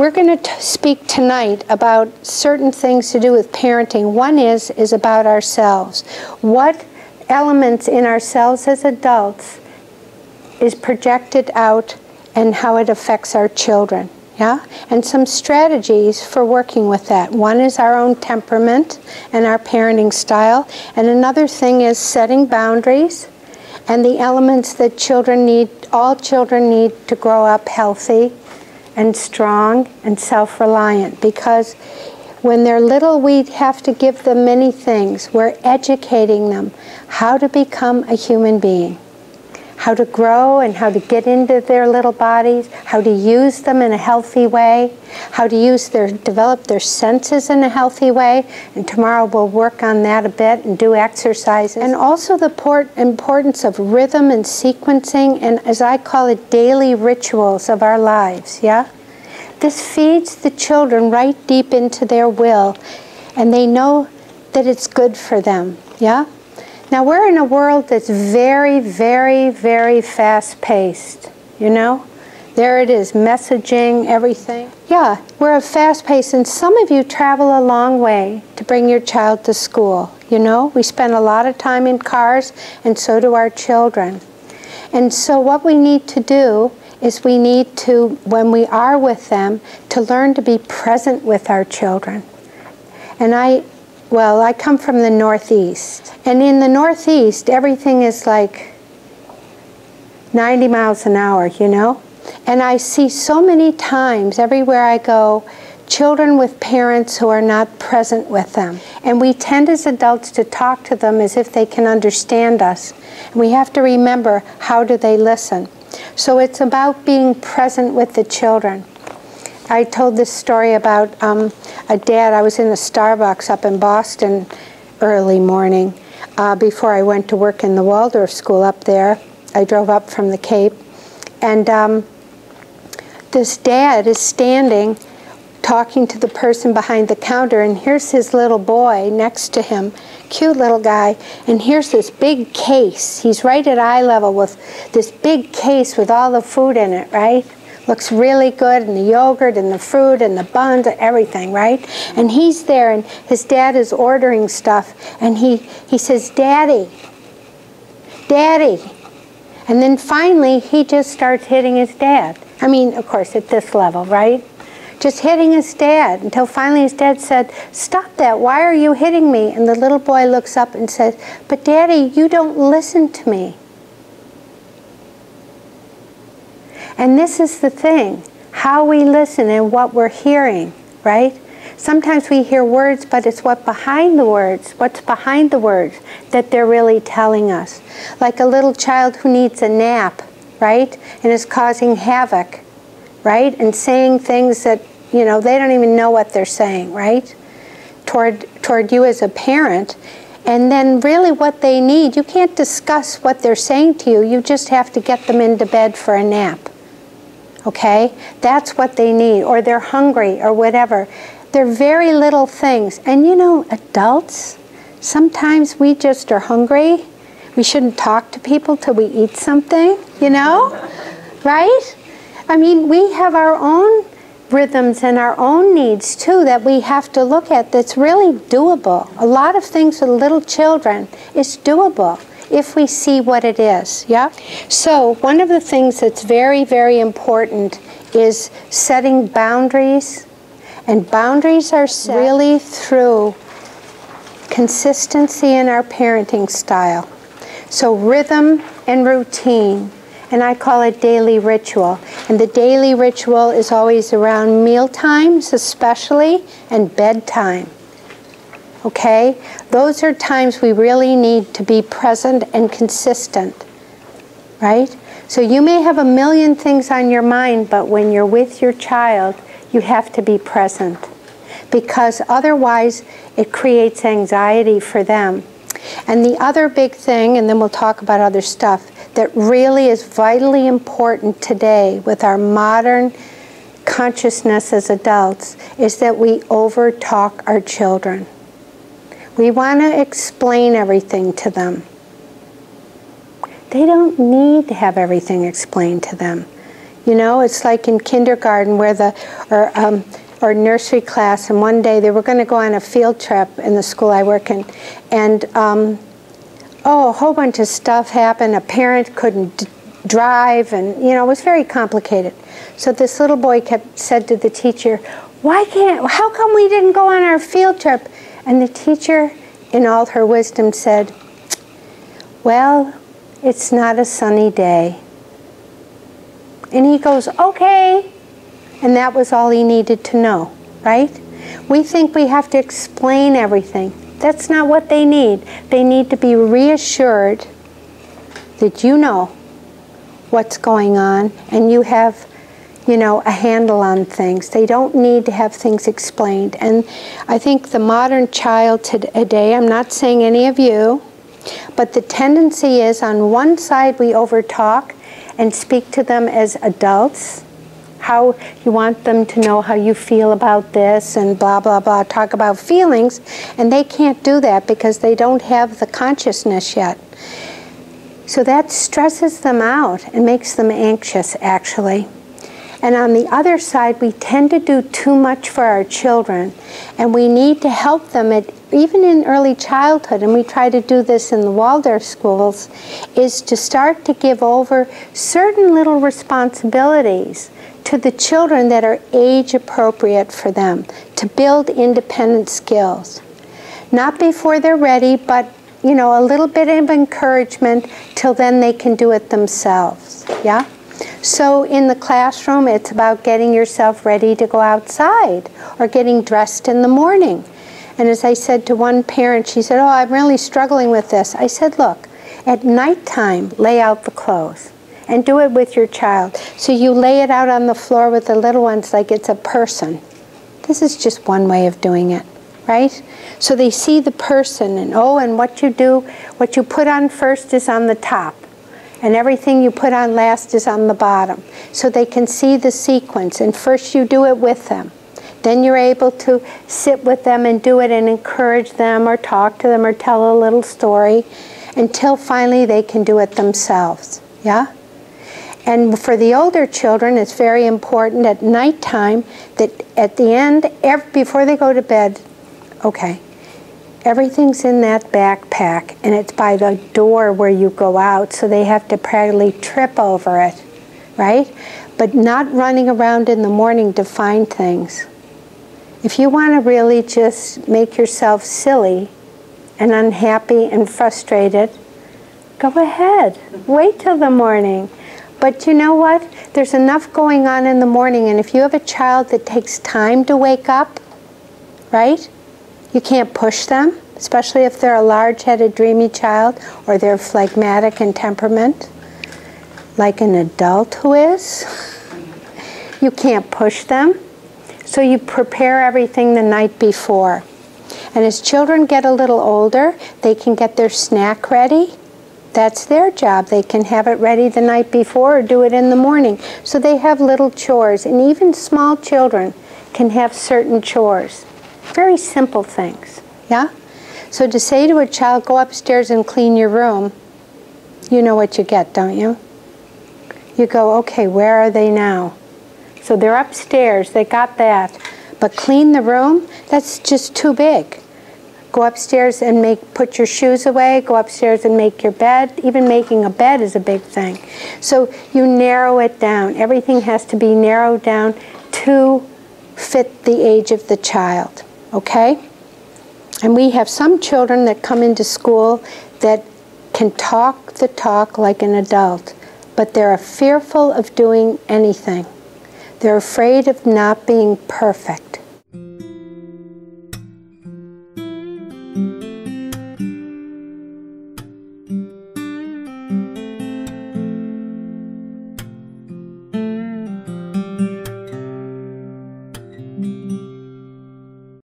we're going to speak tonight about certain things to do with parenting. One is about ourselves. What elements in ourselves as adults is projected out and how it affects our children. Yeah? And some strategies for working with that. One is our own temperament and our parenting style. And another thing is setting boundaries and the elements that children need, all children need to grow up healthy and strong and self-reliant. Because when they're little, we have to give them many things. We're educating them how to become a human being, how to grow and how to get into their little bodies, how to use them in a healthy way, how to develop their senses in a healthy way. And tomorrow we'll work on that a bit and do exercises. And also the importance of rhythm and sequencing and, as I call it, daily rituals of our lives, yeah? This feeds the children right deep into their will, and they know that it's good for them, yeah? Now, we're in a world that's very, very, very fast-paced, you know? There it is, messaging, everything. Yeah, we're fast-paced, and some of you travel a long way to bring your child to school, you know? We spend a lot of time in cars, and so do our children. And so what we need to do is we need to, when we are with them, to learn to be present with our children. And I come from the Northeast. And in the Northeast, everything is like 90 miles an hour, you know? And I see so many times, everywhere I go, children with parents who are not present with them. And we tend as adults to talk to them as if they can understand us. And we have to remember, how do they listen? So it's about being present with the children. I told this story about a dad. I was in a Starbucks up in Boston early morning before I went to work in the Waldorf school up there. I drove up from the Cape. And this dad is standing talking to the person behind the counter, and here's his little boy next to him, cute little guy, and here's this big case. He's right at eye level with this big case with all the food in it, right? Looks really good, and the yogurt and the fruit and the buns, everything, right? And he's there, and his dad is ordering stuff, and he says, "Daddy, Daddy." And then finally, he just starts hitting his dad. I mean, of course, at this level, right? Just hitting his dad, until finally his dad said, "Stop that, why are you hitting me?" And the little boy looks up and says, "But Daddy, you don't listen to me." And this is the thing, how we listen and what we're hearing, right? Sometimes we hear words, but it's what's behind the words that they're really telling us. Like a little child who needs a nap, right? And is causing havoc, right? And saying things that, you know, they don't even know what they're saying, right? Toward you as a parent. And then really what they need, you can't discuss what they're saying to you. You just have to get them into bed for a nap. Okay? That's what they need. Or they're hungry or whatever. They're very little things. And you know, adults, sometimes we just are hungry. We shouldn't talk to people till we eat something, you know? Right? I mean, we have our own rhythms and our own needs too that we have to look at that's really doable. A lot of things with little children is doable if we see what it is, yeah? So one of the things that's very, very important is setting boundaries. And boundaries are set really through consistency in our parenting style. So rhythm and routine. And I call it daily ritual. And the daily ritual is always around meal times especially, and bedtime. Okay? Those are times we really need to be present and consistent. Right? So you may have a million things on your mind, but when you're with your child, you have to be present. Because otherwise it creates anxiety for them. And the other big thing, and then we'll talk about other stuff, that really is vitally important today with our modern consciousness as adults is that we over-talk our children. We want to explain everything to them. They don't need to have everything explained to them. You know, it's like in kindergarten where or nursery class, and one day they were going to go on a field trip in the school I work in, and a whole bunch of stuff happened. A parent couldn't drive, and you know, it was very complicated. So this little boy said to the teacher, how come we didn't go on our field trip? And the teacher, in all her wisdom, said, well, it's not a sunny day. And he goes, okay. And that was all he needed to know, right? We think we have to explain everything. That's not what they need. They need to be reassured that you know what's going on and you have, you know, a handle on things. They don't need to have things explained. And I think the modern child today, I'm not saying any of you, but the tendency is on one side we overtalk and speak to them as adults, how you want them to know how you feel about this and blah, blah, blah, talk about feelings, and they can't do that because they don't have the consciousness yet. So that stresses them out and makes them anxious, actually. And on the other side, we tend to do too much for our children, and we need to help them even in early childhood, and we try to do this in the Waldorf schools, is to start to give over certain little responsibilities to the children that are age appropriate for them, to build independent skills. Not before they're ready, but you know, a little bit of encouragement till then they can do it themselves, yeah? So in the classroom, it's about getting yourself ready to go outside or getting dressed in the morning. And as I said to one parent, she said, oh, I'm really struggling with this. I said, look, at nighttime, lay out the clothes and do it with your child. So you lay it out on the floor with the little ones like it's a person. This is just one way of doing it, right? So they see the person, and and what you do, what you put on first is on the top, and everything you put on last is on the bottom. So they can see the sequence, and first you do it with them. Then you're able to sit with them and do it and encourage them or talk to them or tell a little story until finally they can do it themselves, yeah? And for the older children, it's very important at nighttime that at the end, before they go to bed, okay, everything's in that backpack, and it's by the door where you go out, so they have to practically trip over it, right? But not running around in the morning to find things. If you want to really just make yourself silly and unhappy and frustrated, go ahead. Wait till the morning. But you know what? There's enough going on in the morning, and if you have a child that takes time to wake up, right? You can't push them, especially if they're a large-headed, dreamy child, or they're phlegmatic in temperament, like an adult who is. You can't push them. So you prepare everything the night before. And as children get a little older, they can get their snack ready. That's their job. They can have it ready the night before or do it in the morning. So they have little chores. And even small children can have certain chores. Very simple things, yeah? So to say to a child, go upstairs and clean your room, you know what you get, don't you? You go, okay, where are they now? So they're upstairs, they got that. But clean the room, that's just too big. Go upstairs and put your shoes away, go upstairs and make your bed. Even making a bed is a big thing. So you narrow it down. Everything has to be narrowed down to fit the age of the child, okay? And we have some children that come into school that can talk the talk like an adult, but they're fearful of doing anything. They're afraid of not being perfect.